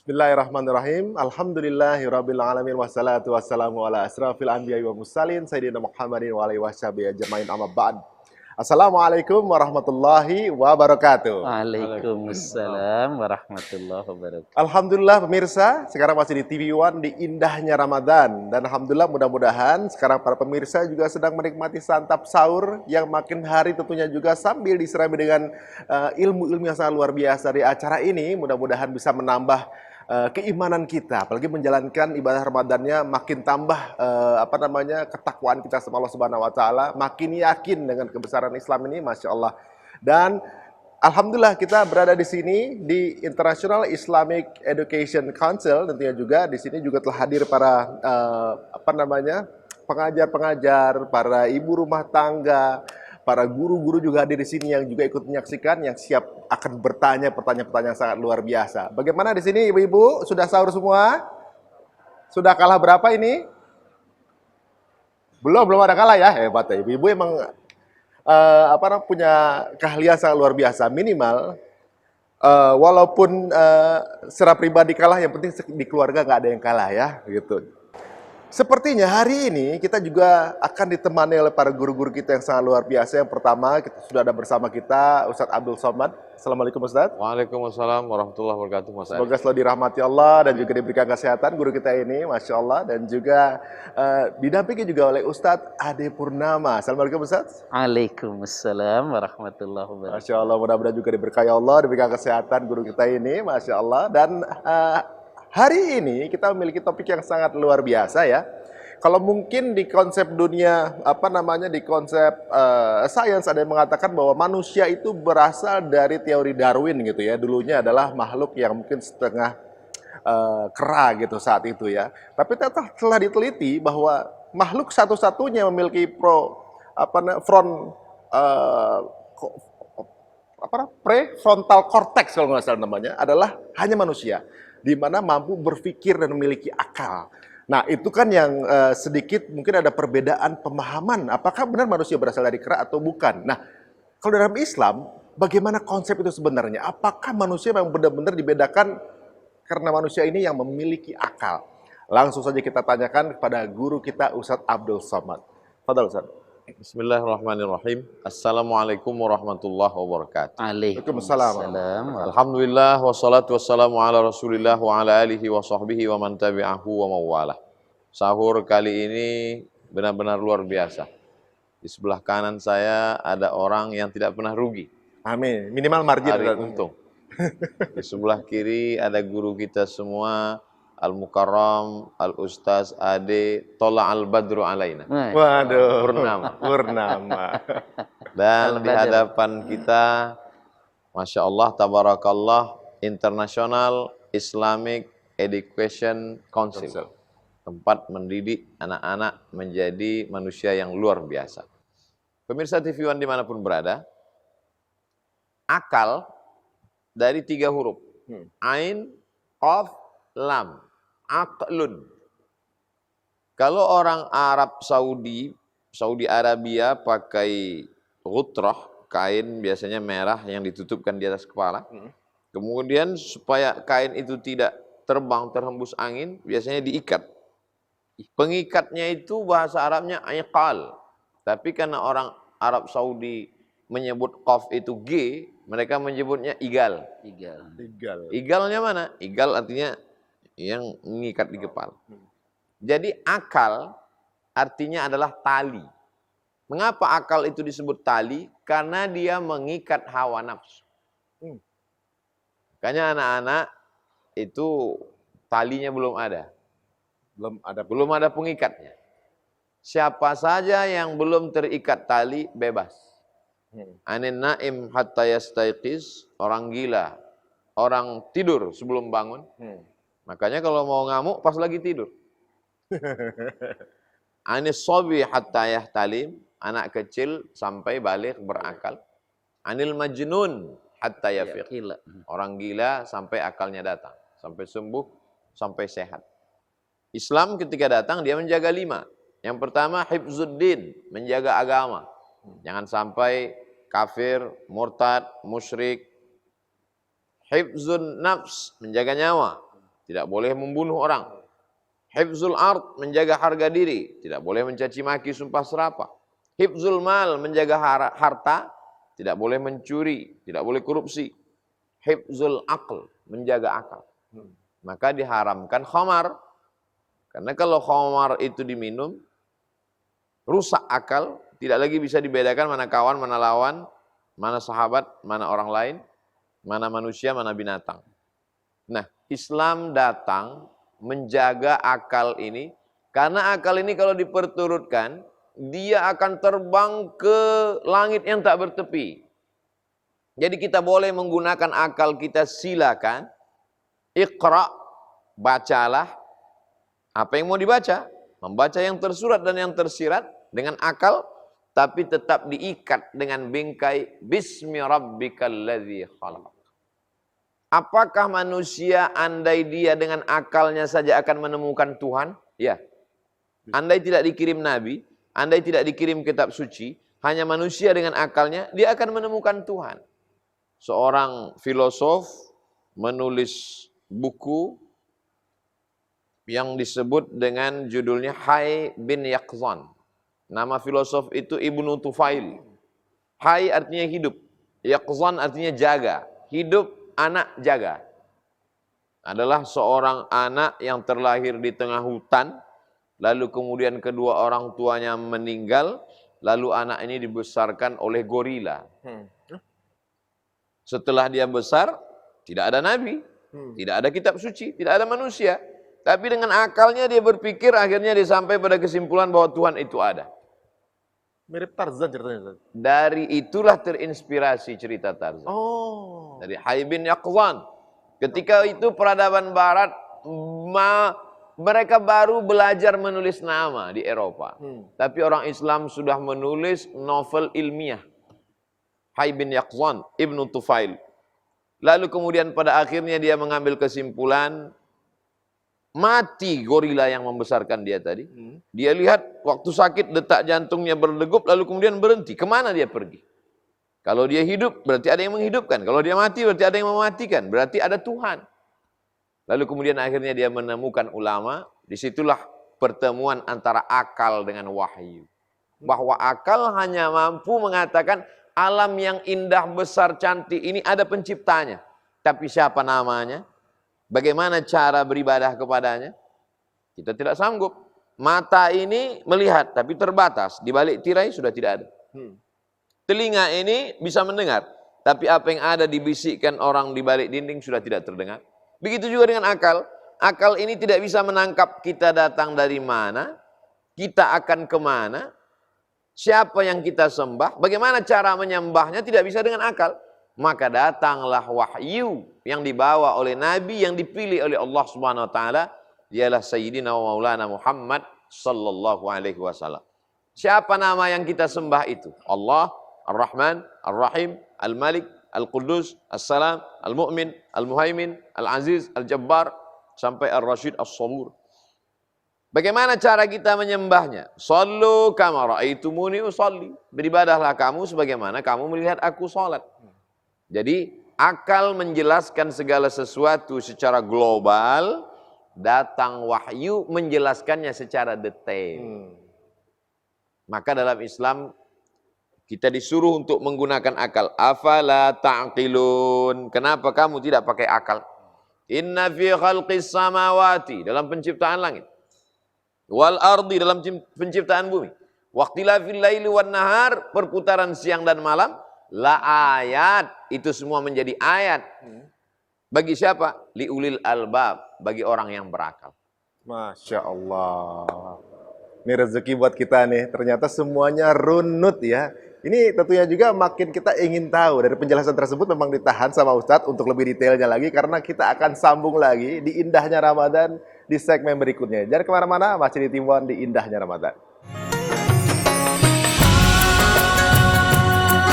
Bismillahirrahmanirrahim. Alhamdulillahirabbil alamin wassalatu wassalamu ala asrafil anbiya'i wa mursalin sayyidina Muhammadin wa alihi washabihi ajmain amma ba'd. Assalamualaikum warahmatullahi wabarakatuh. Waalaikumsalam. Waalaikumsalam. Warahmatullahi wabarakatuh. Alhamdulillah pemirsa, sekarang masih di TV One di indahnya Ramadan. Dan alhamdulillah mudah-mudahan sekarang para pemirsa juga sedang menikmati santap sahur yang makin hari tentunya juga sambil diserami dengan ilmu-ilmu yang sangat luar biasa dari acara ini. Mudah-mudahan bisa menambah keimanan kita, apalagi menjalankan ibadah Ramadannya makin tambah ketakwaan kita sama Allah Subhanahu wa taala, makin yakin dengan kebesaran Islam ini, Masya Allah. Dan alhamdulillah kita berada di sini di International Islamic Education Council, tentunya juga di sini juga telah hadir para pengajar-pengajar, para ibu rumah tangga, para guru-guru juga hadir di sini yang juga ikut menyaksikan, yang siap akan bertanya pertanyaan-pertanyaan yang sangat luar biasa. Bagaimana di sini ibu-ibu? Sudah sahur semua? Sudah kalah berapa ini? Belum ada kalah ya. Hebat ya. Ibu-ibu emang punya keahlian sangat luar biasa. Minimal walaupun secara pribadi kalah, yang penting di keluarga nggak ada yang kalah ya, gitu. Sepertinya hari ini kita juga akan ditemani oleh para guru-guru kita yang sangat luar biasa. Yang pertama, kita sudah ada bersama kita Ustadz Abdul Somad. Assalamualaikum Ustadz. Waalaikumsalam warahmatullahi wabarakatuh, Mas Ari. Semoga selalu dirahmati Allah dan juga diberikan kesehatan guru kita ini, Masya Allah. Dan juga didampingi juga oleh Ustadz Ade Purnama. Assalamualaikum Ustadz. Waalaikumsalam warahmatullahi wabarakatuh. Masya Allah, mudah-mudahan juga diberkahi Allah, diberikan kesehatan guru kita ini, Masya Allah. Dan hari ini kita memiliki topik yang sangat luar biasa ya. Kalau mungkin di konsep dunia, di konsep sains ada yang mengatakan bahwa manusia itu berasal dari teori Darwin gitu ya. Dulunya adalah makhluk yang mungkin setengah kera gitu saat itu ya. Tapi ternyata telah diteliti bahwa makhluk satu-satunya memiliki prefrontal cortex kalau nggak salah namanya, adalah hanya manusia, di mana mampu berpikir dan memiliki akal. Nah, itu kan yang sedikit mungkin ada perbedaan pemahaman, apakah benar manusia berasal dari kera atau bukan. Nah, kalau dalam Islam, bagaimana konsep itu sebenarnya? Apakah manusia memang benar-benar dibedakan karena manusia ini yang memiliki akal? Langsung saja kita tanyakan kepada guru kita Ustadz Abdul Somad. Fadhal Ustadz. Bismillahirrahmanirrahim. Assalamualaikum warahmatullahi wabarakatuh. Waalaikumsalam. Alhamdulillah wassalatu wassalamu ala Rasulillah wa ala alihi wa sahbihi wa man tabi'ahu wa mawalah. Sahur kali ini benar-benar luar biasa. Di sebelah kanan saya ada orang yang tidak pernah rugi. Amin. Minimal margin Hari untung. Di sebelah kiri ada guru kita semua, Al-Mukarram, Al-Ustaz Ade, Tola Al-Badru alaina. Waduh. Purnama. Dan di hadapan kita, Masya Allah, Tabarakallah, International Islamic Education Council. Tempat mendidik anak-anak menjadi manusia yang luar biasa. Pemirsa TV One dimanapun berada, akal dari 3 huruf. Ain, Qaf, Lam. Aqlun. Kalau orang Arab Saudi Arabia pakai ghutrah, kain biasanya merah yang ditutupkan di atas kepala. Kemudian supaya kain itu tidak terbang terhembus angin, biasanya diikat. Pengikatnya itu bahasa Arabnya iqal. Tapi karena orang Arab Saudi menyebut qaf itu G, mereka menyebutnya igal. Igalnya mana? Igal artinya yang mengikat di kepala. Jadi akal artinya adalah tali. Mengapa akal itu disebut tali? Karena dia mengikat hawa nafsu. Makanya anak-anak itu talinya belum ada. Belum ada pengikatnya. Siapa saja yang belum terikat tali bebas. Anin naim hatta yastaiqiz, orang gila, orang tidur sebelum bangun. Makanya kalau mau ngamuk pas lagi tidur. Anis sobi hatta yahtalim, anak kecil sampai balik berakal. Anil majnun hatta yafiq, orang gila sampai akalnya datang, sampai sembuh, sampai sehat. Islam ketika datang dia menjaga 5. Yang pertama hifzuddin, menjaga agama. Jangan sampai kafir, murtad, musyrik. Hifzun nafs, menjaga nyawa. tidak boleh membunuh orang. Hifzul ard, menjaga harga diri, tidak boleh mencaci maki, sumpah serapah. Hifzul mal, menjaga harta, tidak boleh mencuri, tidak boleh korupsi. Hifzul aql, menjaga akal. Maka diharamkan khamar. Karena kalau khamar itu diminum, rusak akal, tidak lagi bisa dibedakan mana kawan, mana lawan, mana sahabat, mana orang lain, mana manusia, mana binatang. Nah, Islam datang menjaga akal ini, karena akal ini kalau diperturutkan, dia akan terbang ke langit yang tak bertepi. Jadi kita boleh menggunakan akal kita, silakan. Iqra, bacalah apa yang mau dibaca. Membaca yang tersurat dan yang tersirat dengan akal, tapi tetap diikat dengan bingkai Bismi rabbikal ladzi khalaq. Apakah manusia andai dia dengan akalnya saja akan menemukan Tuhan? Ya. Andai tidak dikirim nabi, andai tidak dikirim kitab suci, hanya manusia dengan akalnya, dia akan menemukan Tuhan. Seorang filosof menulis buku yang disebut dengan judulnya Hayy bin Yaqzan. Nama filosof itu Ibnu Tufail. Hayy artinya hidup, Yaqzan artinya jaga. Hidup, anak, jaga. Adalah seorang anak yang terlahir di tengah hutan, lalu kemudian kedua orang tuanya meninggal, lalu anak ini dibesarkan oleh gorila. Setelah dia besar, tidak ada nabi, tidak ada kitab suci, tidak ada manusia. Tapi dengan akalnya dia berpikir, akhirnya dia sampai pada kesimpulan bahwa Tuhan itu ada. Mirip Tarzan ceritanya. Dari itulah terinspirasi cerita Tarzan. Oh. Dari Hayy bin Yaqzan. Ketika itu peradaban barat, mereka baru belajar menulis nama di Eropa. Tapi orang Islam sudah menulis novel ilmiah. Hayy bin Yaqzan, Ibnu Tufail. Lalu kemudian pada akhirnya dia mengambil kesimpulan, mati gorila yang membesarkan dia tadi. Dia lihat waktu sakit detak jantungnya berdegup, lalu kemudian berhenti. Kemana dia pergi? Kalau dia hidup, berarti ada yang menghidupkan. Kalau dia mati, berarti ada yang mematikan. Berarti ada Tuhan. Lalu kemudian akhirnya dia menemukan ulama. Disitulah pertemuan antara akal dengan wahyu. Bahwa akal hanya mampu mengatakan alam yang indah, besar, cantik ini ada penciptanya. Tapi siapa namanya? Bagaimana cara beribadah kepadanya? Kita tidak sanggup. Mata ini melihat, tapi terbatas. Di balik tirai sudah tidak ada. Telinga ini bisa mendengar, tapi apa yang ada dibisikkan orang di balik dinding sudah tidak terdengar. Begitu juga dengan akal. Akal ini tidak bisa menangkap kita datang dari mana, kita akan kemana, siapa yang kita sembah, bagaimana cara menyembahnya, tidak bisa dengan akal. Maka datanglah wahyu yang dibawa oleh Nabi yang dipilih oleh Allah Subhanahu Wa Taala, ialah Sayyidina wa Maulana Muhammad Sallallahu Alaihi Wasallam. Siapa nama yang kita sembah itu? Allah, Ar-Rahman, Ar-Rahim, Al-Malik, Al-Quddus, As-Salam, Al-Mu'min, Al-Muhaimin, Al-Aziz, Al-Jabbar, sampai Ar-Rashid, As-Sabur. Bagaimana cara kita menyembahnya? Sallu kama ra'aitumuni usalli. Beribadahlah kamu sebagaimana kamu melihat aku salat. Jadi akal menjelaskan segala sesuatu secara global, datang wahyu menjelaskannya secara detail. Maka dalam Islam kita disuruh untuk menggunakan akal. Afala ta'qilun. Kenapa kamu tidak pakai akal? Inna fi khalqis samawati, dalam penciptaan langit, wal ardi, dalam penciptaan bumi, waqtilafil laili wan nahar, perputaran siang dan malam, la ayat, itu semua menjadi ayat. Bagi siapa? Liulil albab, bagi orang yang berakal. Masya Allah. Ini rezeki buat kita nih. Ternyata semuanya runut ya. Ini tentunya juga makin kita ingin tahu. Dari penjelasan tersebut memang ditahan sama Ustadz untuk lebih detailnya lagi. Karena kita akan sambung lagi di indahnya Ramadan di segmen berikutnya. Jangan kemana-mana, masih di Timuan di indahnya Ramadan.